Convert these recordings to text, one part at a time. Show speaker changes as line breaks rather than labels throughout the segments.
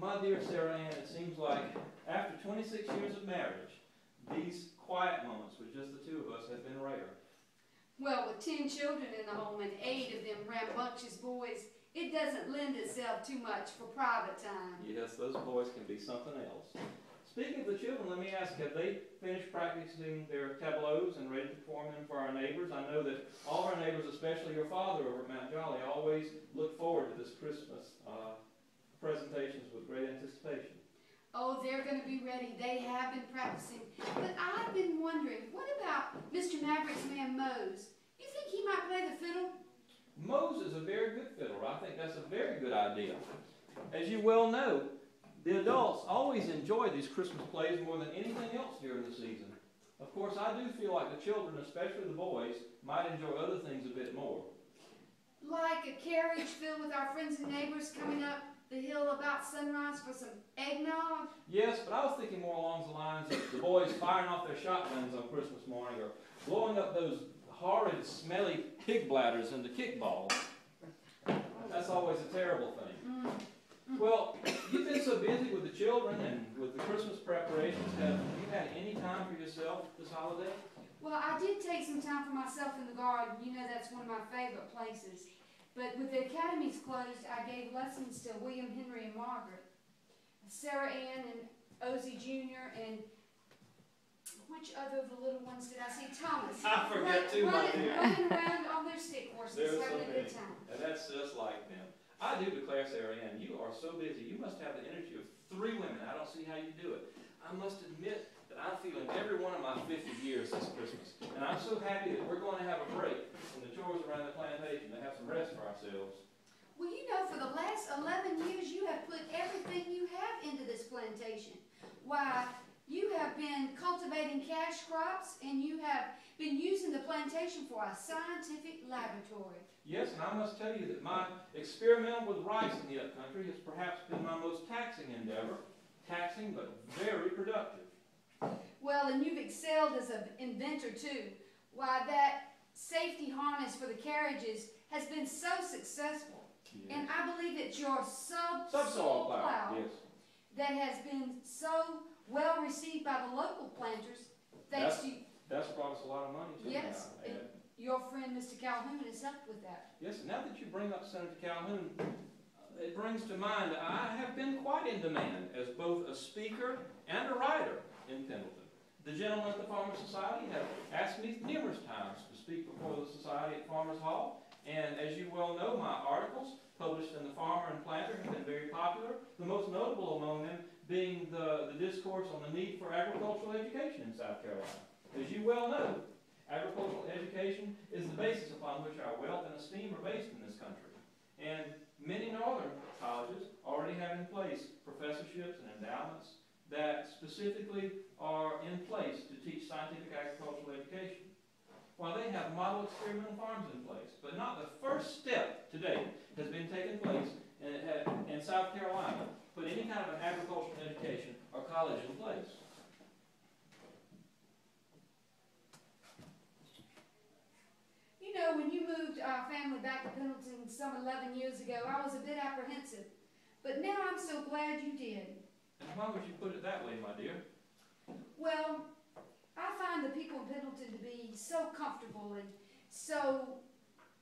My dear Sarah Ann, it seems like after 26 years of marriage, these quiet moments with just the two of us have been rare.
Well, with 10 children in the home and 8 of them rambunctious boys, it doesn't lend itself too much for private time.
Yes, those boys can be something else. Speaking of the children, let me ask, have they finished practicing their tableaus and ready to perform them for our neighbors? I know that all our neighbors, especially your father over at Mount Jolly, always look forward to this Christmas presentations with great anticipation.
Oh, they're going to be ready. They have been practicing. But I've been wondering, what about Mr. Maverick's man Mose? You think he might play the fiddle?
Mose is a very good fiddler. I think that's a very good idea. As you well know, the adults always enjoy these Christmas plays more than anything else during the season. Of course, I do feel like the children, especially the boys, might enjoy other things a bit more.
Like a carriage filled with our friends and neighbors coming up the hill about sunrise for some eggnog?
Yes, but I was thinking more along the lines of the boys firing off their shotguns on Christmas morning or blowing up those horrid, smelly pig bladders into kickballs. That's always a terrible thing. Well, you've been so busy with the children and with the Christmas preparations. Have you had any time for yourself this holiday?
Well, I did take some time for myself in the garden. You know that's one of my favorite places. But with the academies closed, I gave lessons to William, Henry, and Margaret. Sarah Ann and Ozzie Jr. and which other of the little ones did I see? Thomas.
I forget too much.
Running around on their stick horses, having a good time.
And that's just like them. I do declare, Sarah Ann, you are so busy. You must have the energy of 3 women. I don't see how you do it. I must admit that I'm feeling every one of my 50 years this Christmas. And I'm so happy that we're going to have a break from the chores around the plantation to have some rest for ourselves.
Well, you know, for the last 11 years, you have put everything you have into this plantation. Why, you have been cultivating cash crops, and you have been using the plantation for a scientific laboratory.
Yes, and I must tell you that my experiment with rice in the upcountry has perhaps been my most taxing endeavor. Taxing, but very productive.
Well, and you've excelled as an inventor, too. Why, that safety harness for the carriages has been so successful. Yes. And I believe it's your subsoil plow
yes,
that has been so well received by the local planters. Thanks to you.
That's brought us a lot of money, too.
Yes. Your friend, Mr. Calhoun, has helped with that.
Yes, and now that you bring up Senator Calhoun, it brings to mind that I have been quite in demand as both a speaker and a writer in Pendleton. The gentlemen at the Farmers Society have asked me numerous times to speak before the Society at Farmers Hall, and as you well know, my articles published in the Farmer and Planter have been very popular, the most notable among them being the discourse on the need for agricultural education in South Carolina. As you well know, agricultural education is the basis upon which our wealth and esteem are based in this country. And many northern colleges already have in place professorships and endowments that specifically are in place to teach scientific agricultural education. While they have model experimental farms in place, but not the first step to date has been taken place in South Carolina to put any kind of an agricultural education or college in place.
You know, when you moved our family back to Pendleton some 11 years ago, I was a bit apprehensive. But now I'm so glad you did.
And why would you put it that way, my dear?
Well, I find the people in Pendleton to be so comfortable and so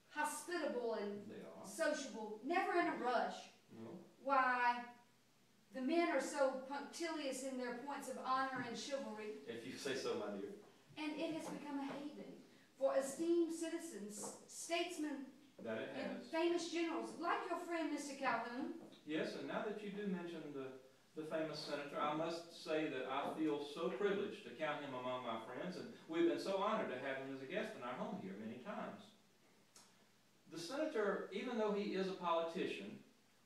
hospitable and sociable, never in a rush.
No.
Why, the men are so punctilious in their points of honor and chivalry.
If you say so, my dear.
And it has become a haven for esteemed citizens, statesmen, and famous generals, like your friend, Mr. Calhoun.
Yes, and now that you do mention the famous senator, I must say that I feel so privileged to count him among my friends, and we've been so honored to have him as a guest in our home here many times. The senator, even though he is a politician,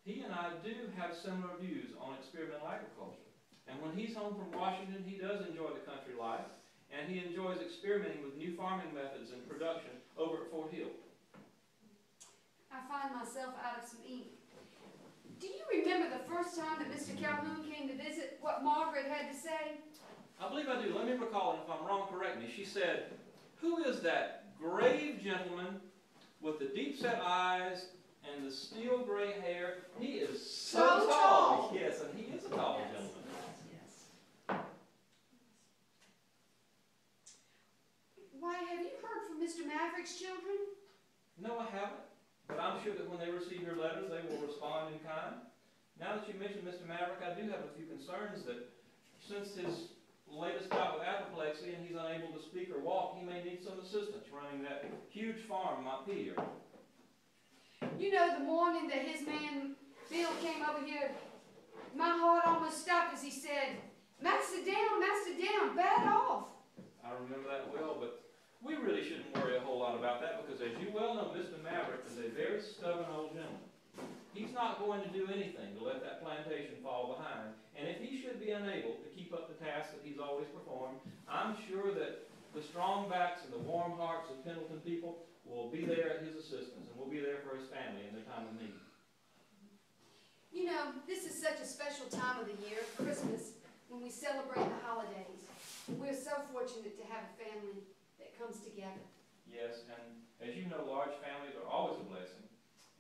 he and I do have similar views on experimental agriculture. And when he's home from Washington, he does enjoy the country life, and he enjoys experimenting with new farming methods and production over at Fort Hill.
I find myself out of some ink. Do you remember the first time that Mr. Calhoun came to visit, what Margaret had to say?
I believe I do. Let me recall, and if I'm wrong, correct me. She said, "Who is that grave gentleman with the deep-set eyes and the steel gray hair? He is so tall." Yes, and he
Mr. Maverick's children?
No, I haven't. But I'm sure that when they receive your letters, they will respond in kind. Now that you mentioned Mr. Maverick, I do have a few concerns that since his latest bout with apoplexy and he's unable to speak or walk, he may need some assistance running that huge farm up here.
You know, the morning that his man Bill came over here, my heart almost stopped as he said, Master down, bad off.
I remember that well, but we really shouldn't worry a whole lot about that because as you well know, Mr. Maverick is a very stubborn old gentleman. He's not going to do anything to let that plantation fall behind. And if he should be unable to keep up the task that he's always performed, I'm sure that the strong backs and the warm hearts of Pendleton people will be there at his assistance and will be there for his family in their time of need.
You know, this is such a special time of the year, Christmas, when we celebrate the holidays. We're so fortunate to have a family that comes together.
Yes, and as you know, large families are always a blessing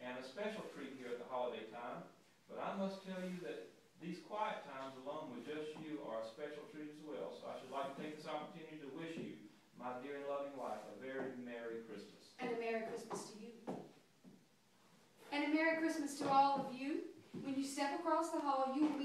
and a special treat here at the holiday time. But I must tell you that these quiet times alone with just you are a special treat as well. So I should like to take this opportunity to wish you, my dear and loving wife, a very Merry Christmas.
And a Merry Christmas to you. And a Merry Christmas to all of you. When you step across the hall, you will